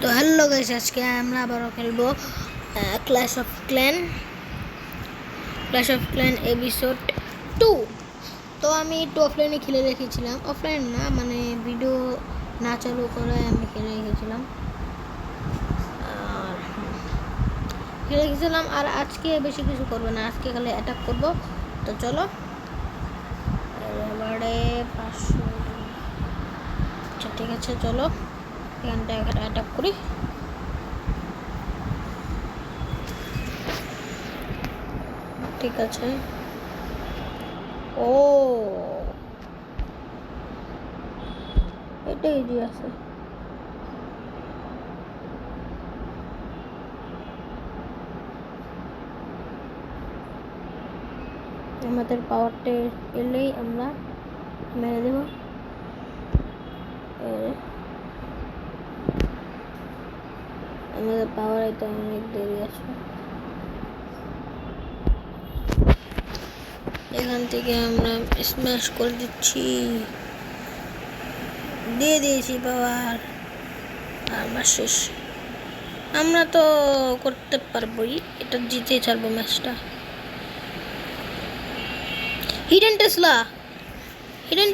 তো hello guys, আজকে আমরা আবারও খেলবো ক্ল্যাশ অফ ক্ল্যান এপিসোড 2। তো আমি একটু অফলাইনে খেলে রেখেছিলাম, অফলাইন না মানে ভিডিও না চালু করে আমি খেলে রেখেছিলাম আর আজকে বেশি কিছু করবো না, আজকে খালি অ্যাটাক করবো। তো চলো এবারে 500। আচ্ছা ঠিক আছে, চলো এখানটা অ্যাটাক করি। ঠিক আছে, ও এটা ইজি আছে। আমাদের পাওয়ারটা এলেই আমরা মেরে দেব। আমাদের পাওয়ার এটা অনেক দেরি আছে। এখান থেকে আমরা স্ম্যাশ করে দিচ্ছি, দিয়ে দিয়েছি পাওয়ার। আমার শেষ, আমরা তো করতে পারবোই, এটা জিতে ছাড়বো ম্যাচটা। হিডেন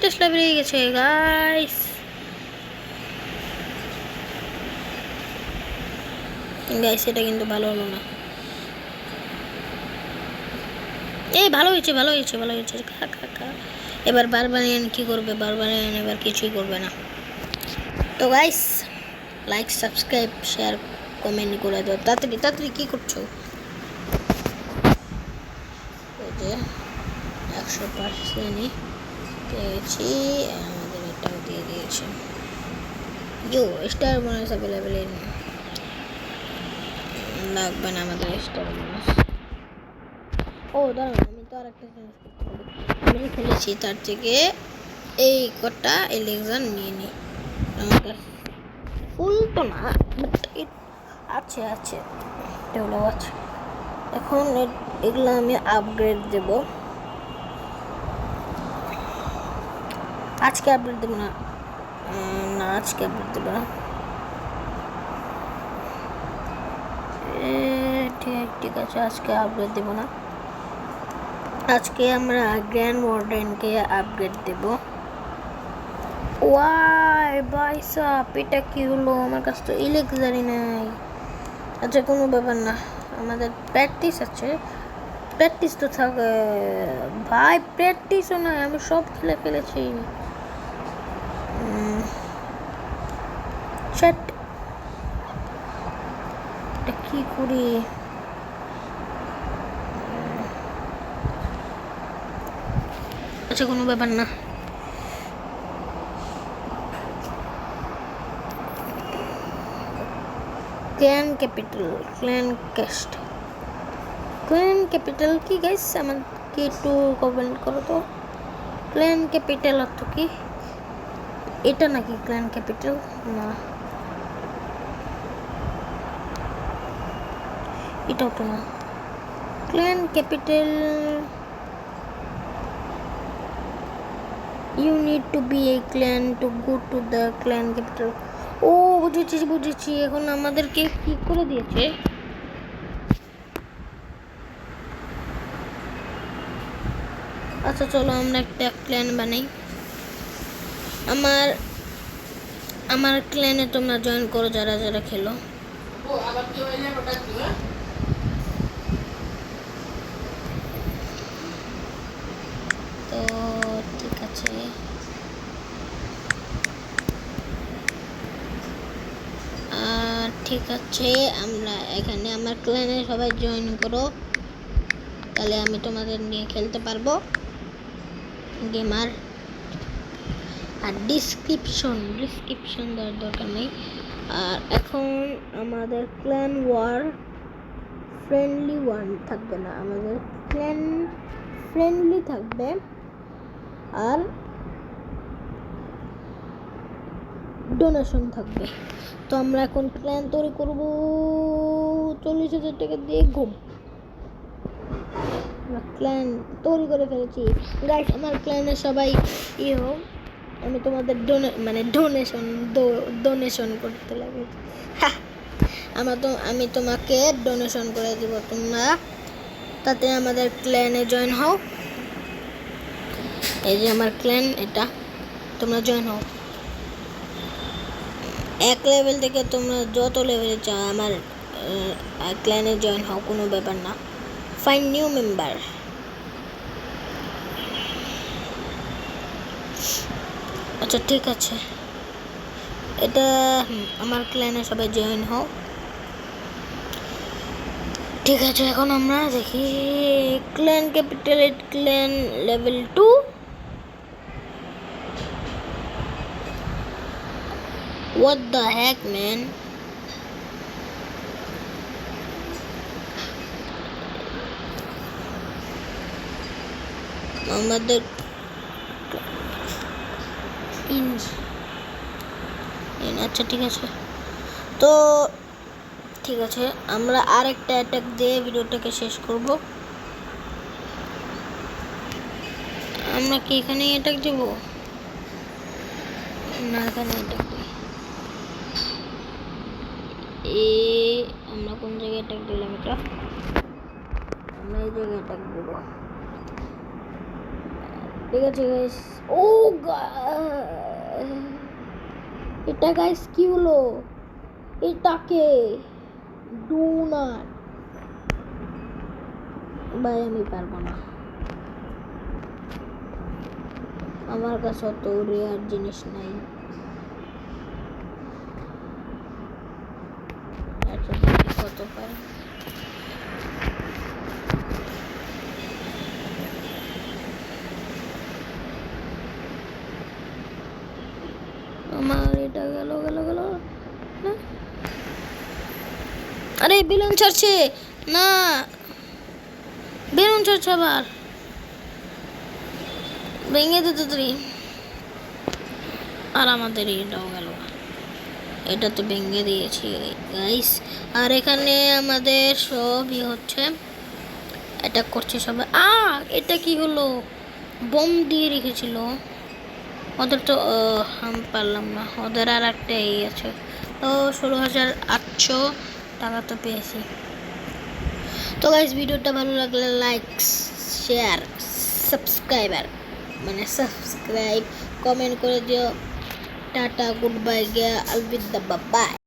টেসলা বেরিয়ে গেছে গাইস। এটা কিন্তু ভালো হলো না। এই ভালো হয়েছে। এবার বারবারিয়ান কি করবে? বারবারিয়ান এবার কিছুই করবে না। তো guys, like, subscribe, share, comment করে দাও। তাড়াতাড়ি কি করছো? এই যে 100% পেয়েছি, আমাদের এটাও দিয়ে দিয়েছে। স্টার বোনাস অ্যাভেলেবেল লাগবে না আমাদের স্টার বোনাস। ও দাঁড়ান, আমি তো আর একটা জিনিস আমি খেলেছি, তার থেকে এই কটা এলিক্সার নিয়ে নিই। আমার কাছে ফুল তো না, বাট আছে এগুলো আছে। এখন এগুলো আমি আপগ্রেড দেব। আজকে আপগ্রেড দেবো না, আজকে আপগ্রেড দেবো না। ঠিক আছে, আজকে আপগ্রেড দেবো না। আজকে আমরা গ্র্যান্ড ওয়ার্ডেনকে আপগ্রেড দেব। ওয়াই ভাইসা, এটা কি হলো? আমার কাছে তো এলিক্সারই নাই। আচ্ছা কোনো ব্যাপার না, আমাদের প্র্যাকটিস আছে। প্র্যাকটিস তো থাকে ভাই, প্র্যাকটিসও নয়, আমি সব খেলে ফেলেছি। এটা কি করি? আচ্ছা কোনো ব্যাপার না। ক্ল্যান ক্যাপিটাল কি গাইস? আমাকে একটু কমেন্ট করো তো, ক্ল্যান ক্যাপিটাল অর্থ কি? এটা নাকি ক্ল্যান ক্যাপিটাল? না, এটাও তো না। Clan capital, you need to be a clan to go to the clan capital. ও বুঝেছি, এখন আমাদেরকে কি করে দিয়েছে? আচ্ছা চলো আমরা একটা ক্ল্যান বানাই। আমার ক্ল্যানে তোমরা জয়েন করো, যারা খেলো। তো ঠিক আছে, আমরা এখানে আমার ক্ল্যানে সবাই জয়েন করো, তাহলে আমি তোমাদের নিয়ে খেলতে পারবো গেমার। আর ডিসক্রিপশন দেওয়ার দরকার নেই। আর এখন আমাদের ক্ল্যান ওয়ার ফ্রেন্ডলি ওয়ান থাকবে না, আমাদের ক্ল্যান ফ্রেন্ডলি থাকবে। আর ডোনেশন থাকবে। তো আমরা এখন ক্ল্যান তৈরি করব 40,000 টাকা দিয়ে। ক্ল্যান তৈরি করে ফেলেছি গাইস। আমার ক্ল্যানে সবাই হোক, আমি তোমাদের ডোনেশন করতে লাগে। আমি তোমাকে ডোনেশন করে দিব, তোমরা তাতে আমাদের ক্ল্যানে জয়েন হও। এই যে আমার ক্ল্যান, এটা তোমরা জয়েন হও। 1 লেভেল থেকে তোমরা যত লেভেলে চাও আমার ক্ল্যানে জয়েন হও, কোনো ব্যাপার না। Find new member. আচ্ছা ঠিক আছে, এটা আমার ক্ল্যানে সবাই জয়েন হও। ঠিক আছে, এখন আমরা দেখি clan capital clan level 2। What the heck, man? আমাদের আচ্ছা ঠিক আছে, তো ঠিক আছে, আমরা আরেকটা অ্যাটাক দিয়ে ভিডিওটাকে শেষ করব। আমরা কি এখানে অ্যাটাক দেব? না, এখানে অ্যাটাক দিই। আমরা কোন জায়গায় অ্যাটাক দিলাম? এটা আমরা এই জায়গায় অ্যাটাক দেব। ঠিক আছে গাইস। ও এটা গাইস কি হলো? এটাকে ডোনাট ভাই, আমি পারবো না, আমার কাছে অত রেয়ার জিনিস নাই। আচ্ছা কত পাই? আমার এটা গেল গেল গেল। আরে বেলুন ছাড়ছে না, বেলুন ছাড়ছে আবার, ভেঙে দিতে তুই। আর আমাদের এটাও গেল, এটা তো ভেঙে দিয়েছি গাইস। আর এখানে আমাদের সবই হচ্ছে অ্যাটাক করছে সবাই। এটা কি হলো? বোম দিয়ে রেখেছিল ওদের, তো আমি পারলাম না। ওদের আর একটা এই আছে, তো 16,800 টাকা তো পেয়েছি। তো গাইস, ভিডিওটা ভালো লাগলে লাইক, শেয়ার, সাবস্ক্রাইব কমেন্ট করে দিও। টাটা, গুড বাই, গিয়া, আলবিদা, বাই।